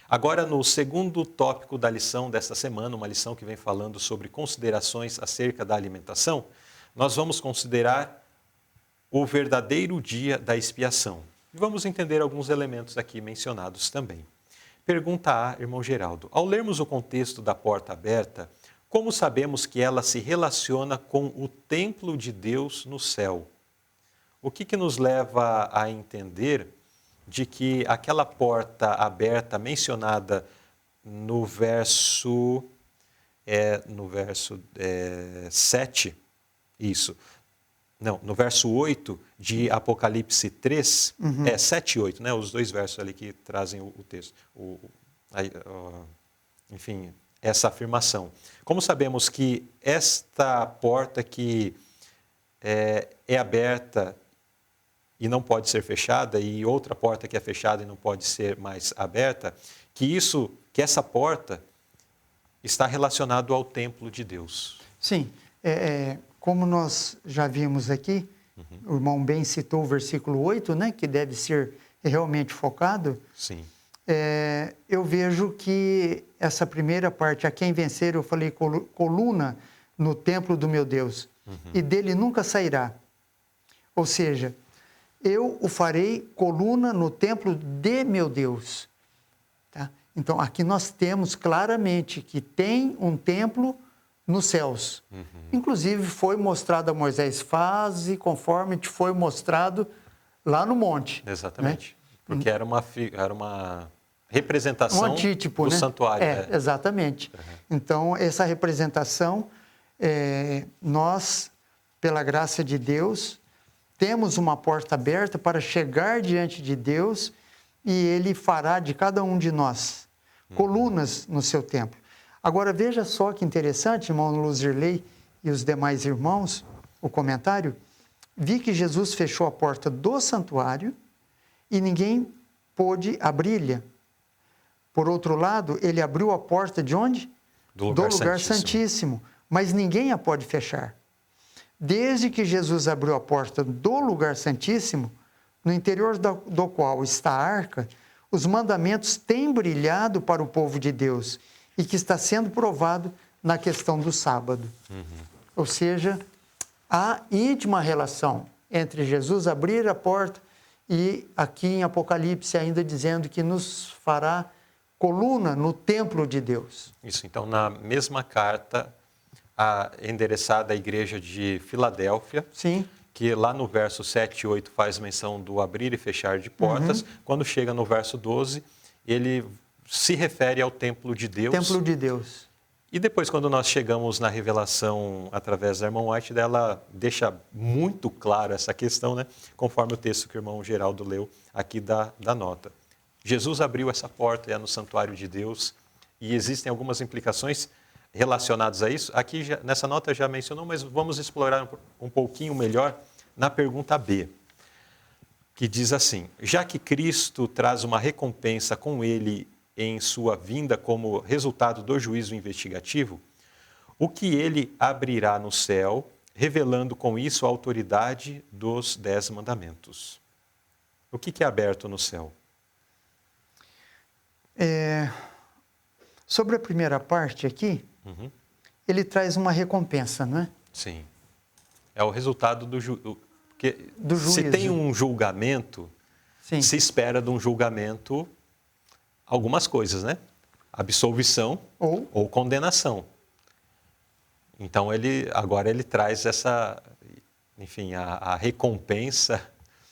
Agora, no segundo tópico da lição desta semana, uma lição que vem falando sobre considerações acerca da alimentação, nós vamos considerar o verdadeiro dia da expiação. E vamos entender alguns elementos aqui mencionados também. Pergunta A, irmão Geraldo. Ao lermos o contexto da porta aberta, como sabemos que ela se relaciona com o templo de Deus no céu? O que nos leva a entender de que aquela porta aberta mencionada no verso 7, isso, não, no verso 8 de Apocalipse 3, 7 e 8, né, os dois versos ali que trazem o texto, enfim, essa afirmação. Como sabemos que esta porta que é aberta e não pode ser fechada, e outra porta que é fechada e não pode ser mais aberta, que essa porta está relacionado ao templo de Deus. Sim, como nós já vimos aqui, o irmão bem citou o versículo 8, né, que deve ser realmente focado. Sim. Eu vejo que essa primeira parte, a quem vencer, eu falei coluna no templo do meu Deus, e dele nunca sairá. Ou seja, eu o farei coluna no templo de meu Deus. Tá? Então, aqui nós temos claramente que tem um templo nos céus. Inclusive, foi mostrado a Moisés, faze conforme te foi mostrado lá no monte. Exatamente. Né? Porque era uma representação um antítipo, do né? santuário. Exatamente. Então, essa representação, nós, pela graça de Deus, temos uma porta aberta para chegar diante de Deus e Ele fará de cada um de nós colunas no seu templo. Agora, veja só que interessante, irmão Luzirley e os demais irmãos, o comentário. Vi que Jesus fechou a porta do santuário e ninguém pôde abri-la. Por outro lado, Ele abriu a porta de onde? Do lugar santíssimo. Mas ninguém a pode fechar. Desde que Jesus abriu a porta do lugar santíssimo, no interior do qual está a arca, os mandamentos têm brilhado para o povo de Deus e que está sendo provado na questão do sábado. Ou seja, há íntima relação entre Jesus abrir a porta e aqui em Apocalipse ainda dizendo que nos fará coluna no templo de Deus. Isso, então na mesma carta endereçada à igreja de Filadélfia, sim, que lá no verso 7 e 8 faz menção do abrir e fechar de portas, quando chega no verso 12, ele se refere ao templo de Deus. Templo de Deus. E depois, quando nós chegamos na revelação através da irmã White, ela deixa muito claro essa questão, né? Conforme o texto que o irmão Geraldo leu aqui da nota. Jesus abriu essa porta no santuário de Deus e existem algumas implicações relacionadas a isso. Aqui, nessa nota já mencionou, mas vamos explorar um pouquinho melhor na pergunta B, que diz assim: já que Cristo traz uma recompensa com ele em sua vinda como resultado do juízo investigativo, o que ele abrirá no céu, revelando com isso a autoridade dos 10 mandamentos? O que é aberto no céu? Sobre a primeira parte aqui, ele traz uma recompensa, não é? Sim. É o resultado do juízo. Se tem um julgamento, sim, se espera de um julgamento algumas coisas, né? Absolvição ou condenação. Então, agora ele traz essa, enfim, a recompensa,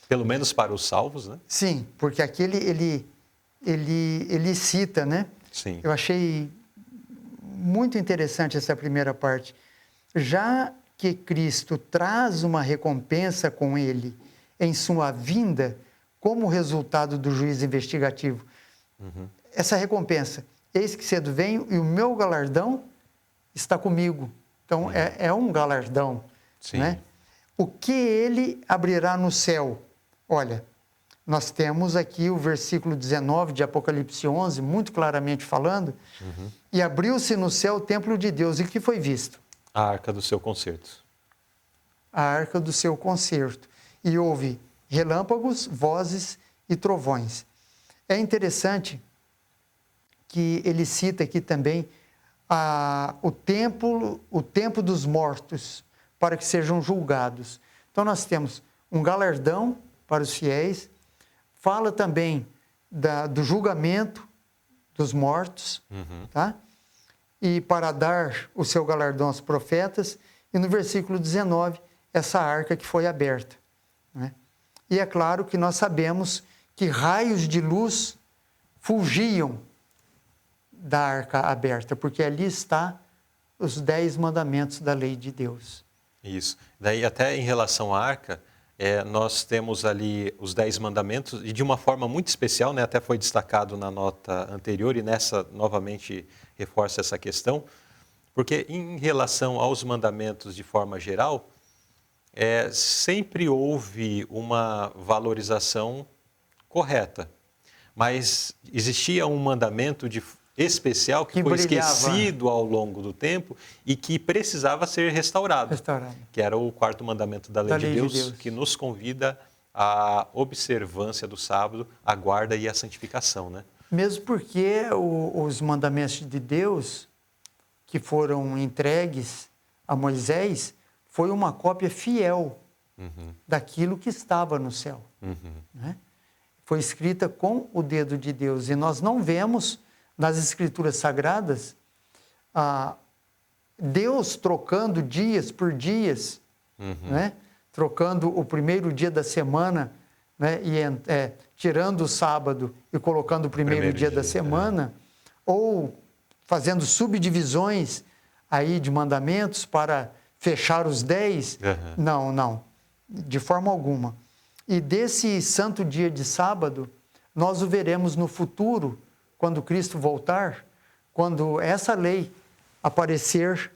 pelo menos para os salvos, né? Sim, porque aqui ele cita, né? Sim. Eu achei muito interessante essa primeira parte. Já que Cristo traz uma recompensa com ele em sua vinda, como resultado do juízo investigativo, essa recompensa, eis que cedo venho e o meu galardão está comigo. Então, é um galardão. Sim. Né? O que ele abrirá no céu? Olha, nós temos aqui o versículo 19 de Apocalipse 11, muito claramente falando, e abriu-se no céu o templo de Deus, e o que foi visto? A arca do seu concerto. A arca do seu concerto. E houve relâmpagos, vozes e trovões. É interessante que ele cita aqui também o tempo dos mortos para que sejam julgados. Então nós temos um galardão para os fiéis, fala também do julgamento dos mortos, tá? E para dar o seu galardão aos profetas, e no versículo 19, essa arca que foi aberta, né? E é claro que nós sabemos que raios de luz fugiam da arca aberta, porque ali está os 10 mandamentos da lei de Deus. Isso. Daí até em relação à arca, nós temos ali os 10 mandamentos, e de uma forma muito especial, né, até foi destacado na nota anterior, e nessa novamente reforça essa questão, porque em relação aos mandamentos de forma geral, sempre houve uma valorização correta, mas existia um mandamento especial que foi esquecido ao longo do tempo e que precisava ser restaurado, que era o 4º mandamento da lei de Deus, que nos convida à observância do sábado, a guarda e a santificação, né? Mesmo porque os mandamentos de Deus que foram entregues a Moisés foi uma cópia fiel daquilo que estava no céu, né? Foi escrita com o dedo de Deus, e nós não vemos nas Escrituras Sagradas Deus trocando dias por dias, né? Trocando o primeiro dia da semana, né? E tirando o sábado e colocando o primeiro dia da semana, ou fazendo subdivisões aí de mandamentos para fechar os 10. Não, de forma alguma. E desse santo dia de sábado, nós o veremos no futuro, quando Cristo voltar, quando essa lei aparecer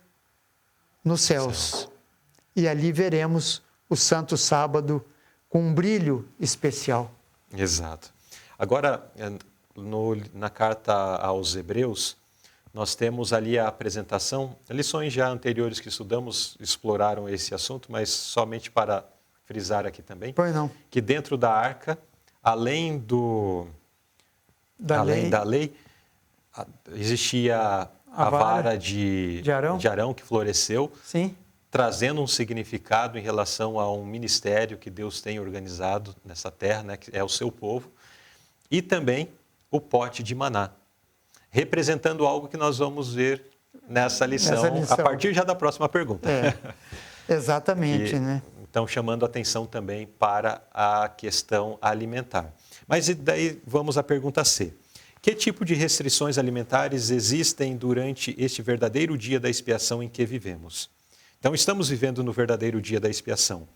nos céus. E ali veremos o santo sábado com um brilho especial. Exato. Agora, na carta aos Hebreus, nós temos ali a apresentação, lições já anteriores que estudamos exploraram esse assunto, mas somente para frisar aqui também, que dentro da arca, além da lei, existia a vara de Arão que floresceu, trazendo um significado em relação a um ministério que Deus tem organizado nessa terra, né, que é o seu povo, e também o pote de maná, representando algo que nós vamos ver nessa lição. A partir já da próxima pergunta. Exatamente, né? Então, chamando a atenção também para a questão alimentar. Mas daí vamos à pergunta C. Que tipo de restrições alimentares existem durante este verdadeiro dia da expiação em que vivemos? Então, estamos vivendo no verdadeiro dia da expiação.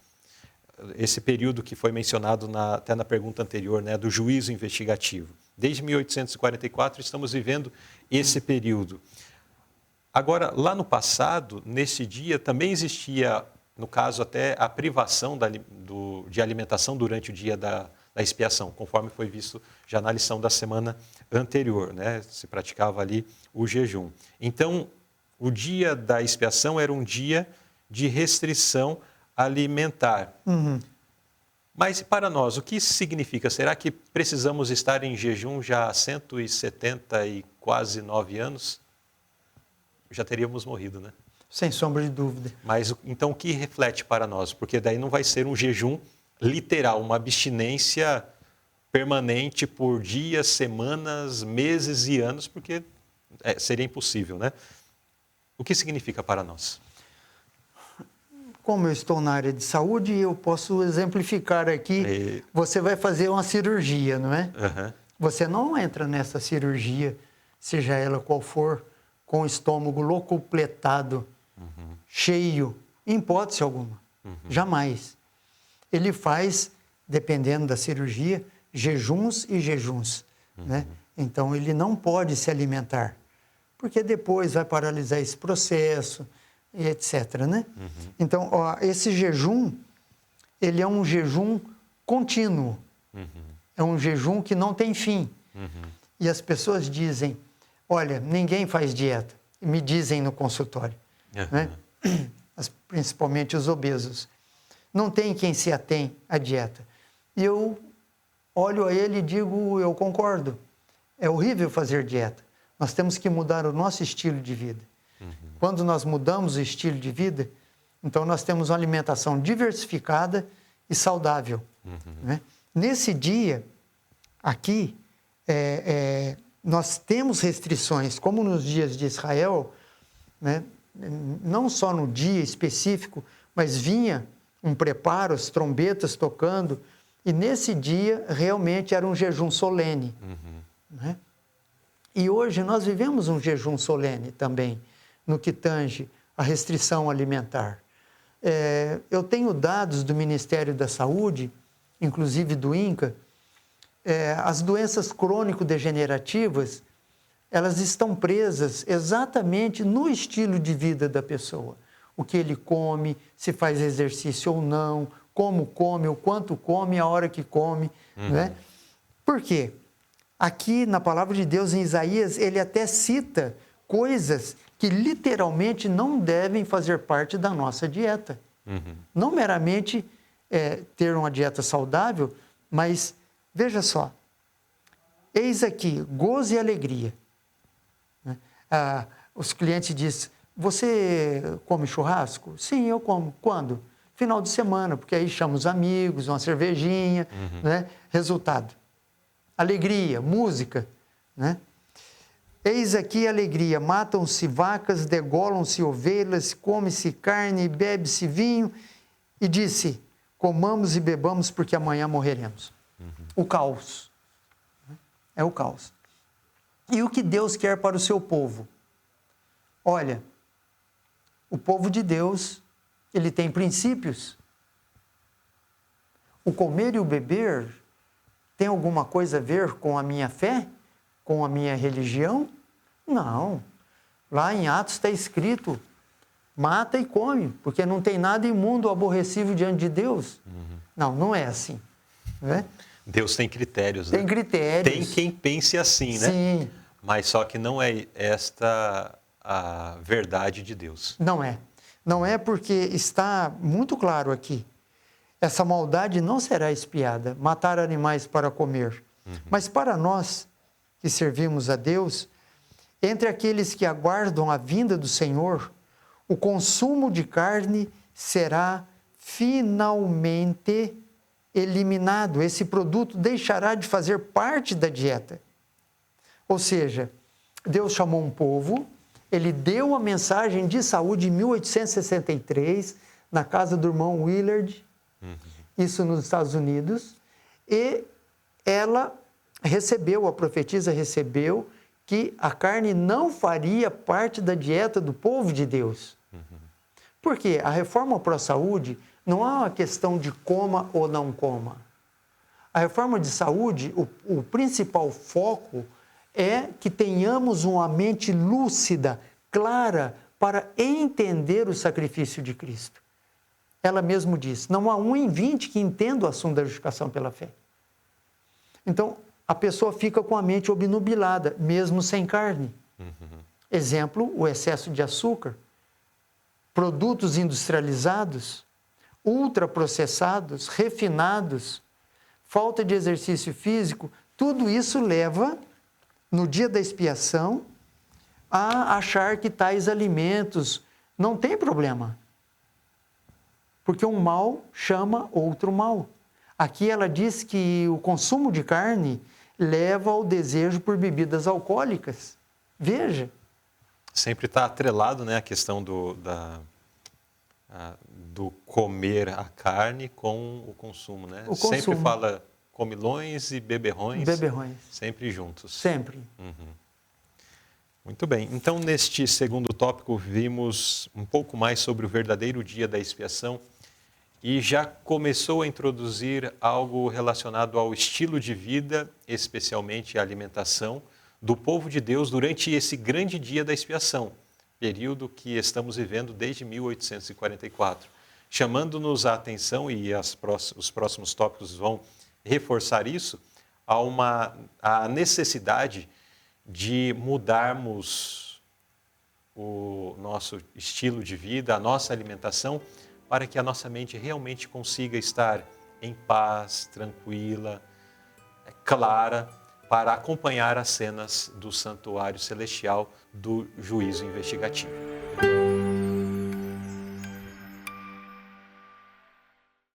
Esse período que foi mencionado até na pergunta anterior, né, do juízo investigativo. Desde 1844, estamos vivendo esse período. Agora, lá no passado, nesse dia, também existia, no caso, até a privação de alimentação durante o dia da expiação, conforme foi visto já na lição da semana anterior, né? Se praticava ali o jejum. Então, o dia da expiação era um dia de restrição alimentar. Mas para nós, o que isso significa? Será que precisamos estar em jejum já há 170 e quase 9 anos? Já teríamos morrido, né? Sem sombra de dúvida. Mas então o que reflete para nós? Porque daí não vai ser um jejum literal, uma abstinência permanente por dias, semanas, meses e anos, porque seria impossível, né? O que significa para nós? Como eu estou na área de saúde, eu posso exemplificar aqui. Você vai fazer uma cirurgia, não é? Você não entra nessa cirurgia, seja ela qual for, com o estômago locupletado, cheio, em hipótese alguma. Jamais. Ele faz, dependendo da cirurgia, jejuns e jejuns, né? Então, ele não pode se alimentar, porque depois vai paralisar esse processo, e etc., né? Então, esse jejum, ele é um jejum contínuo. É um jejum que não tem fim. E as pessoas dizem, olha, ninguém faz dieta. Me dizem no consultório, né? Principalmente os obesos. Não tem quem se atém à dieta. E eu olho a ele e digo, eu concordo. É horrível fazer dieta. Nós temos que mudar o nosso estilo de vida. Quando nós mudamos o estilo de vida, então nós temos uma alimentação diversificada e saudável. Né? Nesse dia, aqui, nós temos restrições, como nos dias de Israel, né? Não só no dia específico, mas vinha um preparo, as trombetas tocando, e nesse dia realmente era um jejum solene. Né? E hoje nós vivemos um jejum solene também, no que tange a restrição alimentar. Eu tenho dados do Ministério da Saúde, inclusive do INCA, as doenças crônico-degenerativas, elas estão presas exatamente no estilo de vida da pessoa. O que ele come, se faz exercício ou não, como come, o quanto come, a hora que come. Né? Por quê? Aqui na Palavra de Deus, em Isaías, ele até cita coisas que literalmente não devem fazer parte da nossa dieta. Não meramente ter uma dieta saudável, mas veja só, eis aqui, gozo e alegria. Os clientes dizem, você come churrasco? Sim, eu como. Quando? Final de semana, porque aí chama os amigos, uma cervejinha, né? Resultado, alegria, música, né? Eis aqui a alegria, matam-se vacas, degolam-se ovelhas, come-se carne, bebe-se vinho, e disse, comamos e bebamos porque amanhã morreremos. O caos. É o caos. E o que Deus quer para o seu povo? Olha, o povo de Deus, ele tem princípios. O comer e o beber tem alguma coisa a ver com a minha fé? Com a minha religião? Não. Lá em Atos está escrito, mata e come, porque não tem nada imundo ou aborrecível diante de Deus. Não, não é assim. Né? Deus tem critérios, né? Tem critérios. Tem quem pense assim, né? Sim. Mas só que não é esta a verdade de Deus. Não é. Não é porque está muito claro aqui. Essa maldade não será expiada, matar animais para comer. Mas para nós que servimos a Deus, entre aqueles que aguardam a vinda do Senhor, o consumo de carne será finalmente eliminado. Esse produto deixará de fazer parte da dieta. Ou seja, Deus chamou um povo, ele deu a mensagem de saúde em 1863, na casa do irmão Willard, isso nos Estados Unidos, e ela recebeu, a profetisa recebeu, que a carne não faria parte da dieta do povo de Deus. Por quê? A reforma pró-saúde não é uma questão de coma ou não coma. A reforma de saúde, o principal foco é que tenhamos uma mente lúcida, clara, para entender o sacrifício de Cristo. Ela mesmo diz, não há 1 em 20 que entenda o assunto da justificação pela fé. Então, a pessoa fica com a mente obnubilada, mesmo sem carne. Exemplo, o excesso de açúcar, produtos industrializados, ultraprocessados, refinados, falta de exercício físico, tudo isso leva, no dia da expiação, a achar que tais alimentos não tem problema. Porque um mal chama outro mal. Aqui ela diz que o consumo de carne leva ao desejo por bebidas alcoólicas. Veja. Sempre está atrelado, né, a questão do comer a carne com o consumo, né? O consumo. Sempre fala comilões e beberrões. Beberrões. Sempre juntos. Sempre. Muito bem. Então, neste segundo tópico, vimos um pouco mais sobre o verdadeiro dia da expiação e já começou a introduzir algo relacionado ao estilo de vida, especialmente a alimentação do povo de Deus durante esse grande dia da expiação, período que estamos vivendo desde 1844, chamando-nos a atenção, e os próximos tópicos vão reforçar isso, a necessidade de mudarmos o nosso estilo de vida, a nossa alimentação, para que a nossa mente realmente consiga estar em paz, tranquila, clara, para acompanhar as cenas do santuário celestial do juízo investigativo.